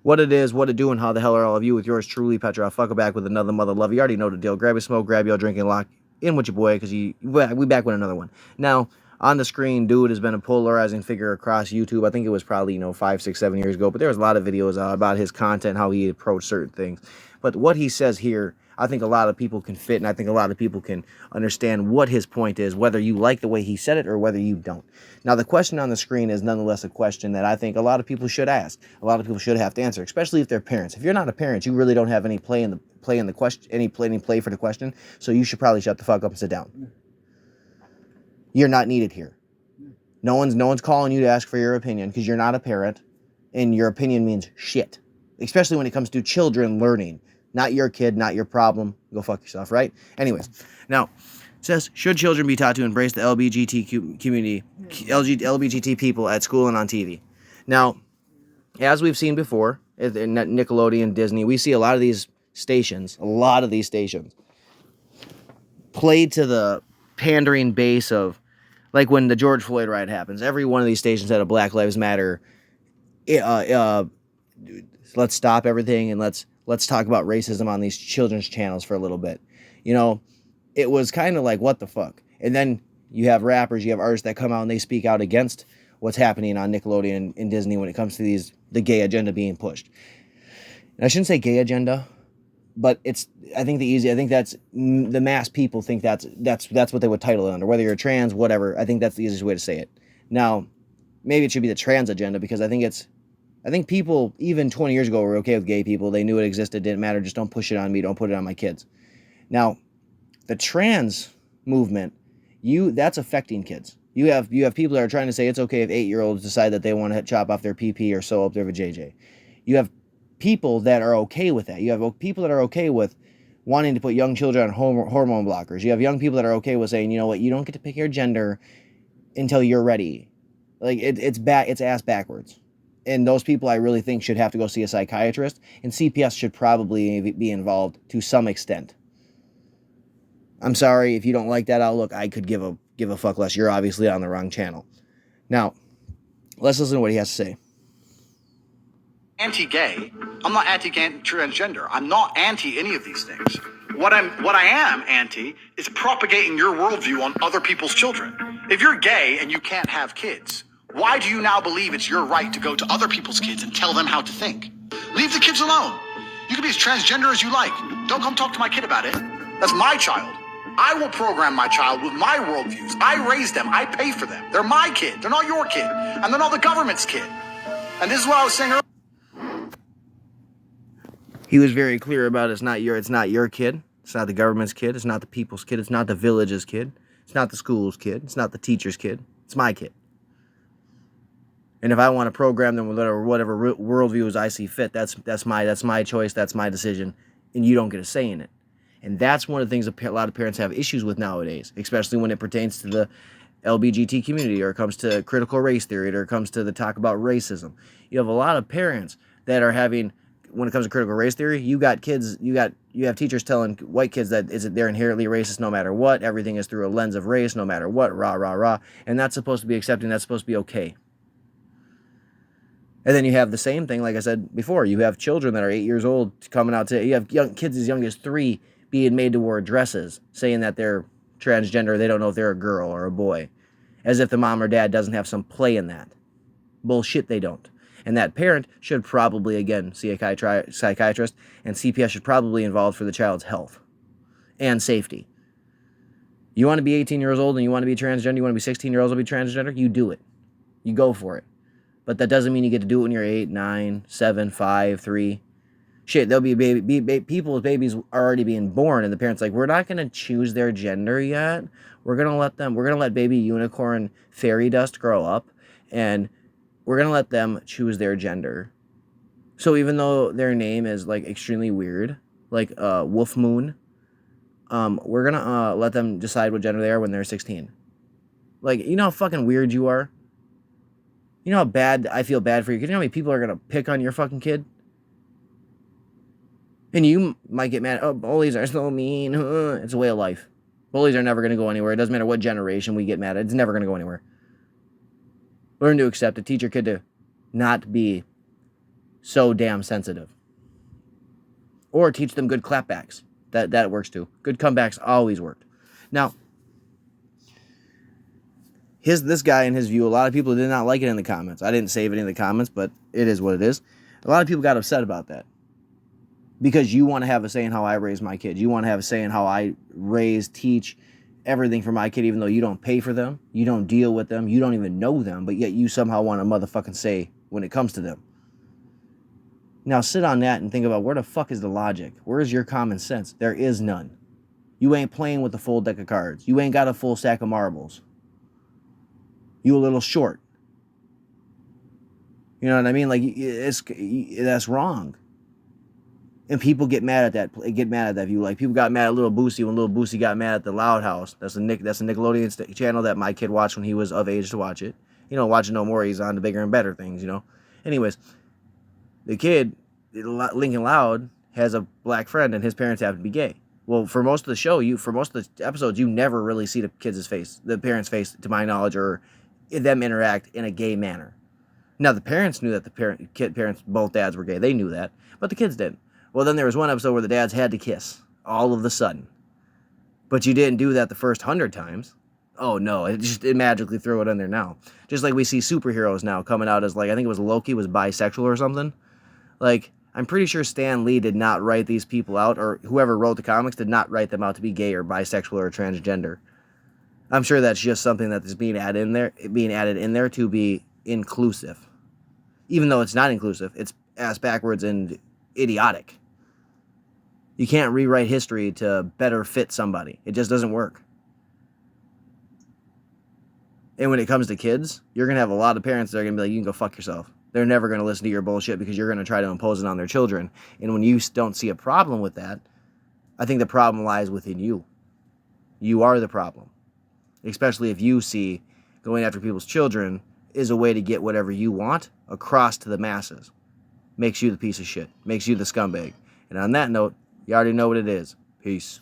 What it is, what it do, and how the hell are all of you with yours truly, Petra. Fuck back with another mother love. You already know the deal. Grab your smoke, grab your drink, and lock in with your boy, because we back with another one. Now, on the screen, dude has been a polarizing figure across YouTube. I think it was probably, 5, 6, 7 years ago, but there was a lot of videos about his content, how he approached certain things. But what he says here, I think a lot of people can fit, and I think a lot of people can understand what his point is, whether you like the way he said it or whether you don't. Now, the question on the screen is nonetheless a question that I think a lot of people should ask. A lot of people should have to answer, especially if they're parents. If you're not a parent, you really don't have any play in the question, any play for the question. So you should probably shut the fuck up and sit down. You're not needed here. No one's calling you to ask for your opinion because you're not a parent, and your opinion means shit. Especially when it comes to children learning. Not your kid, not your problem. Go fuck yourself, right? Anyways, now, it says, should children be taught to embrace the LBGT community, LBGT people at school and on TV? Now, as we've seen before, in Nickelodeon, Disney, we see a lot of these stations, play to the pandering base of, like when the George Floyd riot happens, every one of these stations had a Black Lives Matter, let's stop everything and let's talk about racism on these children's channels for a little bit. It was kind of like, what the fuck? And then you have rappers, you have artists that come out and they speak out against what's happening on Nickelodeon and Disney when it comes to the gay agenda being pushed. And I shouldn't say gay agenda, but I think that's the mass people think that's what they would title it under, whether you're trans, whatever. I think that's the easiest way to say it. Now, maybe it should be the trans agenda, because I think people, even 20 years ago, were okay with gay people. They knew it existed, didn't matter, just don't push it on me, don't put it on my kids. Now, the trans movement, that's affecting kids. You have people that are trying to say it's okay if 8-year-olds decide that they want to chop off their PP or sew up their vajayjay. You have people that are okay with that. You have people that are okay with wanting to put young children on hormone blockers. You have young people that are okay with saying, you know what, you don't get to pick your gender until you're ready. Like, it's ass backwards. And those people, I really think, should have to go see a psychiatrist, and CPS should probably be involved to some extent. I'm sorry if you don't like that outlook. I could give a fuck less. You're obviously on the wrong channel. Now, let's listen to what he has to say. Anti-gay. I'm not anti-transgender. I'm not anti any of these things. What I am anti is propagating your worldview on other people's children. If you're gay and you can't have kids, why do you now believe it's your right to go to other people's kids and tell them how to think? Leave the kids alone. You can be as transgender as you like. Don't come talk to my kid about it. That's my child. I will program my child with my worldviews. I raise them. I pay for them. They're my kid. They're not your kid. And they're not the government's kid. And this is what I was saying earlier. He was very clear about it's not your kid. It's not the government's kid. It's not the people's kid. It's not the village's kid. It's not the school's kid. It's not the teacher's kid. It's my kid. And if I want to program them with whatever worldviews I see fit, that's my choice, that's my decision, and you don't get a say in it. And that's one of the things a lot of parents have issues with nowadays, especially when it pertains to the LBGT community, or it comes to critical race theory, or it comes to the talk about racism. You have a lot of parents that are having, when it comes to critical race theory, you have teachers telling white kids that they're inherently racist no matter what, everything is through a lens of race no matter what, rah, rah, rah, and that's supposed to be accepting, that's supposed to be okay. And then you have the same thing, like I said before, you have children that are 8 years old coming out you have young kids as young as 3 being made to wear dresses, saying that they're transgender, they don't know if they're a girl or a boy, as if the mom or dad doesn't have some play in that. Bullshit, they don't. And that parent should probably, again, see a psychiatrist, and CPS should probably be involved for the child's health and safety. You want to be 18 years old and you want to be transgender, you want to be 16 years old and be transgender, you do it. You go for it. But that doesn't mean you get to do it when you're 8, 9, 7, 5, 3. Shit, there'll be people's babies are already being born, and the parents like, we're not going to choose their gender yet. We're going to let baby unicorn fairy dust grow up, and we're going to let them choose their gender. So even though their name is like extremely weird, like Wolf Moon, we're going to let them decide what gender they are when they're 16. Like, you know how fucking weird you are? You know how bad I feel bad for you? You know how many people are going to pick on your fucking kid? And you might get mad, oh, bullies are so mean. It's a way of life. Bullies are never going to go anywhere. It doesn't matter what generation we get mad at. It's never going to go anywhere. Learn to accept it. Teach your kid to not be so damn sensitive. Or teach them good clapbacks. That works too. Good comebacks always worked. Now, this guy and his view, a lot of people did not like it in the comments. I didn't save any of the comments, but it is what it is. A lot of people got upset about that. Because you want to have a say in how I raise my kids. You want to have a say in how I raise, teach, everything for my kid, even though you don't pay for them, you don't deal with them, you don't even know them, but yet you somehow want a motherfucking say when it comes to them. Now sit on that and think about, where the fuck is the logic? Where is your common sense? There is none. You ain't playing with a full deck of cards. You ain't got a full stack of marbles. You a little short. You know what I mean? Like, that's wrong. And people get mad at that. Get mad at that view. Like, people got mad at Little Boosie when Little Boosie got mad at the Loud House. That's a Nickelodeon channel that my kid watched when he was of age to watch it. You don't watch it no more. He's on to bigger and better things, you know. Anyways, the kid, Lincoln Loud, has a black friend, and his parents happen to be gay. Well, for most of the show, for most of the episodes, you never really see the parents' face, to my knowledge, or them interact in a gay manner. Now, the parents knew that the parents, both dads were gay. They knew that, but the kids didn't. Well, then there was one episode where the dads had to kiss all of a sudden. But you didn't do that the first 100 times. Oh, no. It magically throw it in there now. Just like we see superheroes now coming out as, like, I think it was Loki was bisexual or something. Like, I'm pretty sure Stan Lee did not write these people out, or whoever wrote the comics did not write them out to be gay or bisexual or transgender. I'm sure that's just something that is being added in there to be inclusive. Even though it's not inclusive, it's ass backwards and idiotic. You can't rewrite history to better fit somebody. It just doesn't work. And when it comes to kids, you're going to have a lot of parents that are going to be like, you can go fuck yourself. They're never going to listen to your bullshit because you're going to try to impose it on their children. And when you don't see a problem with that, I think the problem lies within you. You are the problem. Especially if you see going after people's children is a way to get whatever you want across to the masses. Makes you the piece of shit. Makes you the scumbag. And on that note, you already know what it is. Peace.